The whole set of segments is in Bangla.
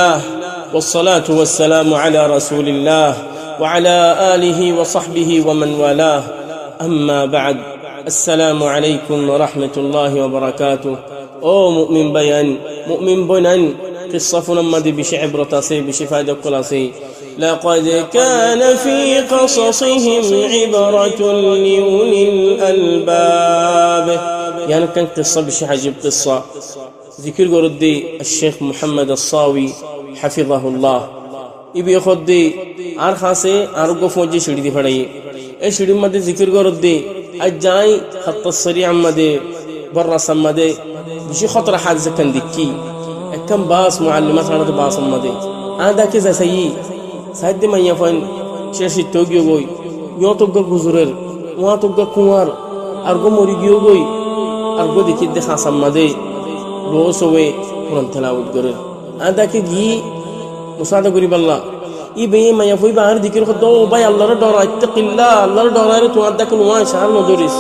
الله والصلاة والسلام على رسول الله وعلى آله وصحبه ومن والاه أما بعد السلام عليكم ورحمة الله وبركاته أو مؤمن بيان مؤمن بنان قصة فنمد بشعبرة سي بشفاء قلاسي لقد كان في قصصهم عبرة لأولي الألباب يعني كان قصة بشحجب قصة ذكر قردي الشيخ محمد الصاوي حفظه الله ইবি খদ্দি আর খাসে আর গোফজি সিঁড়ি দি ফড়াই এই সিঁড়ির মধ্যে জিকির করদ্দি আজ যাই খাত্তাসরি আমাদে বররাস আমাদে বেশি খতরা হাজ জাকান দিকি একদম বাস মুআল্লিমা সানাতে বাস আমাদে আদা কে যাসাই সাইদে মাইয়া ফান শেষি তোগিও গই ইয়তগ গুজুরের ওয়াতগ কুমার আর গো মরি গিও গই আর গো দেখি দে খাস আমাদে রোসওয়ে কোরআন তেলাওয়াত করে আদা কে গি মুসাদা করি বাল্লা ই বে মায়া ফই বাহার দিকের খদ ও ভাই আল্লাহর ডর ইত্তাকিল্লাহ আল্লাহর ডরারে তোমার দেখো নোয়া শাল নজরিস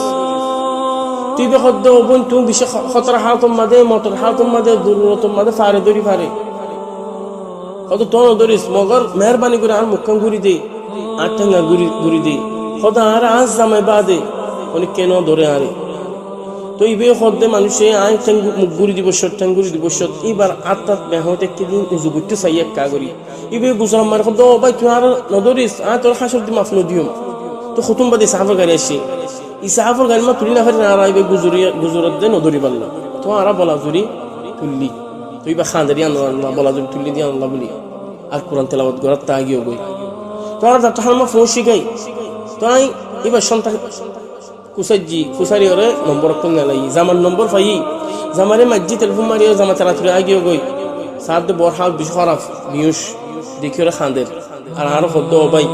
তুই বে খদ ও বন তুমি বিশ খতরা হাতম মাদে মতর হাতম মাদে দুরতম মাদে ফারে দরি ফারে খদ তো নজরিস মগর মেহেরবানি করে আর মুখখান ঘুরি দে আটঙ্গা ঘুরি দে খদ আর আজ জামাই বাদে অনেক কেন ধরে আরে তো ইবে খদ্দে মানুষে আই ঠ্যাং মুখ ঘুরি দিব শট ঠ্যাং ঘুরি দিব শট এবার আত্মাত বেহতে একদিন উজুগুতে সাইয়া কাগরি ইবে গুজরাম মার খদ্দ ও ভাই তুই আর নদরিস আ তোর হাসর দি মাফ নদিয়ম তো খতুম বাদে সাহাবা গাড়ি আসি ই সাহাবার গাড়ি মা তুলি না ফেরে আর আইবে গুজরত দে নদরি বাল্লা তো আরা বলা জুরি তুললি তো ইবা খানদারি আল্লাহ বলা জুরি তুললি দি আল্লাহ বলি আর কোরআন তেলাওয়াত করার তাগিও গই তো আর দাটা হালমা ফোন শিখাই তো আই এবার সন্তান কুসাজি কুসারি ওরে নম্বর কোন লাই জামান নম্বর ফাই জামারে মাজি টেলিফোন মারিও জামা তাড়াতাড়ি আগিও গই সাদ বর হাল বিশ খরাফ মিউশ দেখিও খানদের আর হদ্দ ভাই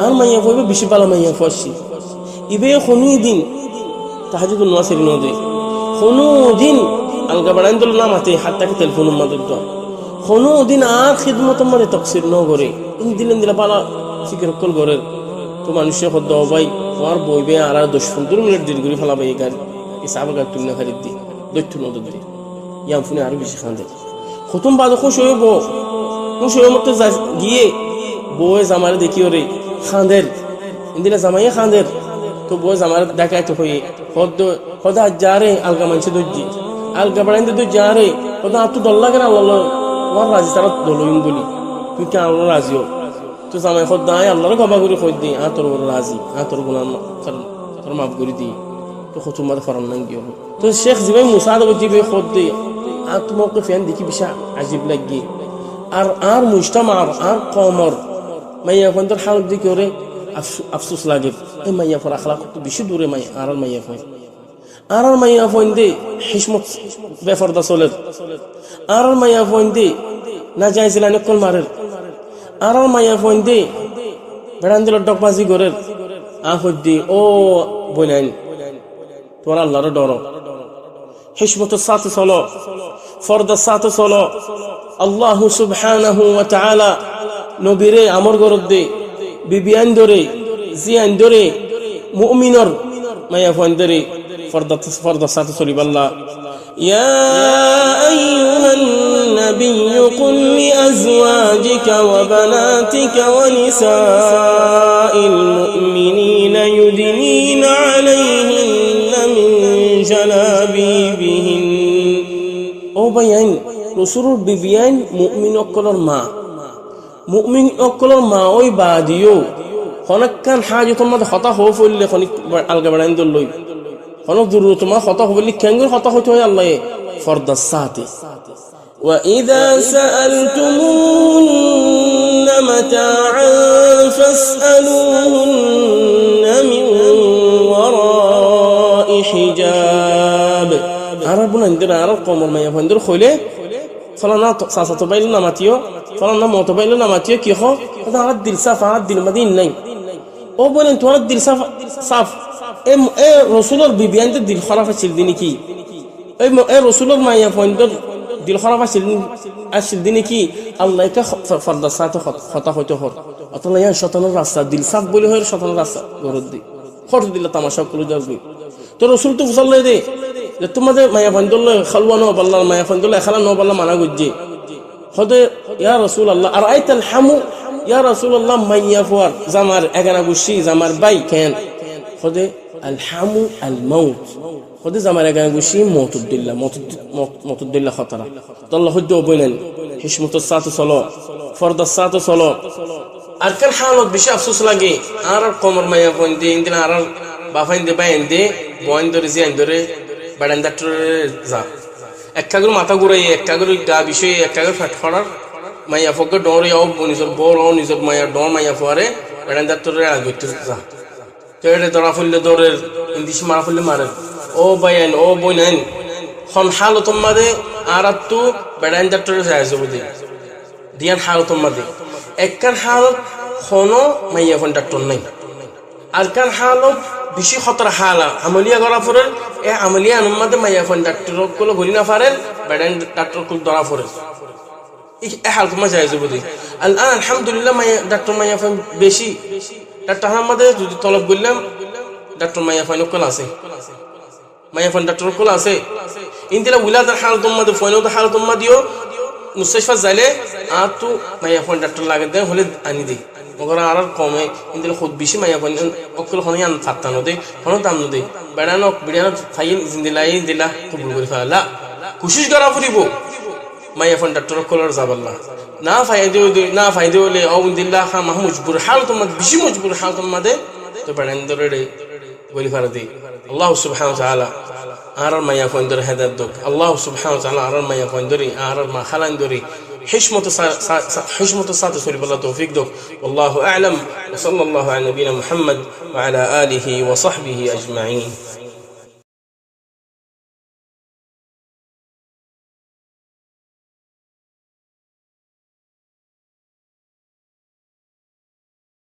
আর মাইয়া কইবে বেশি পালা মাইয়া ফাসি ইবে খনি দিন তাহাজুদ নাসির নদে খনো দিন আলগা বাড়াইন্দল নামাতে হাতটাকে টেলিফোন মাদদ কোনো দিন আর খিদমত মানে তকসির ন করে দিন দিলা পালা সিকির কল করে তো মানুষের হদ্দ ভাই তোমার বইবে আর 10-15 মিনিট দেরি করে ফেলাবে এই গাড়ি এই সাবা গাড়ি তুলনা খারিদ দি দৈত্য নদ দি ইয়াম ফুনে আরো বেশি খান্দে খতম বাদ খুশ হইব খুশ হইব মত গিয়ে বই জামারে দেখিও রে খান্দের ইন্দিলা জামাইয়ে খান্দের তো বই জামারে ডাকাইতে হই হদ্দ খোদা যারে আলগা মানছে দজ্জি আলগা বাড়াইন্দে তো যারে খোদা আত দল্লা কেন আল্লাহ তোমার রাজি তারা দলইন বলি তুই কে আল্লাহ রাজিও তো জামাই খোদ আয় আল্লাহর গবা করে খোদ দি তোর রাজি তোর গুনাহ তোর মাফ করে দি তো খতুম মাদ ফরান না গিয়ে তো শেখ জিবাই মুসাদ বজিবে খোদ দি তোমাকে ফ্যান দেখি বিশা আজিব লাগি আর মুজতামার আর কমর মাইয়া ফন্দর হাল দি করে আফসোস লাগে এই মাইয়া ফর আখলাক তো বেশি দূরে মাইয়া ফয় আর মাইয়া ফন্দে হিসমত বেফরদা চলে আর মাইয়া ফন্দে না যাইছিল নকল মারের আর মাইয়া ফন্দে বেড়ান্দিল ডকবাজি গরের আহদ্দি ও বইনাইন তোর আল্লাহর ডর হিসমতের সাথে চলো ফরদার সাথে চলো আল্লাহ সুবহানাহু ওয়া তাআলা নবীরে আমর গরদ দে বিবিয়ান ধরে জিয়ান ধরে মুমিনর মাইয়া ফন্দরে ফরদার সাথে চলিব আল্লাহ يا أيها النبي قل لأزواجك وبناتك ونساء المؤمنين يدنين عليهن من جلابيبهن أو بيان رسول ببيان مؤمن أكلر ما أوي باديو خنك كان حاجة ما خطأ هو فل خنك الجبران دلوي خنك ضرورة ما خطأ هو اللي كانوا خطأ هو توي الله فرض الساعة وإذا سألتمون متاعا فاسألوهن من وراء حجاب عربنا عندنا عرب قوم ما يفندر خله فلنا ساسة بيلنا ماتيو فلنا موت بيلنا ماتيو كي خو هذا عرض دل صاف عرض دل مدين نين أو بقول أنت عرض دل صاف رسول الله بيبيان دل خرافة سلدني كي رسول الله ما يفندر دل خرافة سلدني كي الله يك فرد الساعة خطأ خطأ أطلع يان شطان الرأس دل صاف بقوله هير شطان الرأس ورد خرج دل تماشى كل جزء تو رسول تو صلى الله عليه যে তোমাদের মায়া ফান্দুল্লাহ খালওয়া নো বললা মায়া ফান্দুল্লাহ খালা নো বললা মানা গুজ্জি হদে ইয়া রাসূলুল্লাহ আর আইতাল হামু ইয়া রাসূলুল্লাহ মাইয়া ফুয়ার জামার এগানা গুশি জামার বাই কেন হদে আল হামু আল মাউত হদে জামার এগানা গুশি মতুদ্দিল্লাহ খতরা আল্লাহ হজ্জ বইলেন হিসমতুস সাতু সলো ফরদাস সাতু সলো আর কাল হালত বেশি আফসোস লাগে আর কমর মাইয়া পয়েন্টে ইন্দিন আর বাফাইন্দে বাইন্দে বয়েন ধরে জিয়ান ধরে বাড়ান ডাক্তারে যা এক কাগর মাথা ঘুরাই এক কাগর গা বিষয়ে এক কাগর ফাট ফড়ার মাইয়া ফকে ডরে ও নিজের বড় নিজের মাইয়া ডর মাইয়া ফুয়ারে বাড়ান ডাক্তারে আগতে যা তো এটা ধরা ফুললে দৌড়ের ইন্দিশ মারা ফুললে মারে ও বাইন ও বইনান খন হালতম মাদে আর তো বাড়ান ডাক্তারে যায় যাবদি দিয়ান হালতম মাদে একখান হালত খনো মাইয়া ফোন ডাক্তার নাই আর কান হালত বেশি খতরা হালা আমলিয়া করা ফরেন এ আমলিয়া আনুমাদে মাইয়া ফোন ডাক্তার গুলো ঘুরি না পারেন বেড়ান ডাক্তার গুলো ধরা ফরেন এ হালত মা যায় যাবদি আলহামদুলিল্লাহ মাইয়া ডাক্তার মাইয়া ফোন বেশি ডাক্তার আমাদের যদি তলব করলাম ডাক্তার মাইয়া ফোন কল আছে মাইয়া ফোন ডাক্তার কল আছে ইনদিলা উলাদার হালত মাদে ফোনও তো হালত মাদিও মুস্তাশফা যাইলে আর তো মাইয়া ফোন ডাক্তার লাগে দেয় হলে আনি দিই মগর আর কমে কিন্তু খুব বেশি মাইয়া ফোন অকল হনে আন ফাত্তানো দেয় হনে দাম দেয় বেড়ানো বিড়ানো ফাইল জিন্দিলাই দিলা কবুল করে ফেলা কোশিশ করা ফুরিব মাইয়া ফোন ডাক্তার কলার যাবাল্লা না ফায়দে হলে ও দিল্লা খা মাহ মজবুর হাল তোমাদের বেশি মজবুর হাল তোমাদের তো বেড়ান ধরে বলি ফেলা দিই আল্লাহ সুবহানাহু ওয়া তাআলা আর মাইয়া ফোন ধরে হেদায়েত দক আল্লাহ সুবহানাহু ওয়া তাআলা আর মাইয়া ফোন ধরে আর মা খালান ধরে حشمة الصلاة سوري بالله توفيق دوك والله أعلم وصلى الله على نبينا محمد وعلى آله وصحبه أجمعين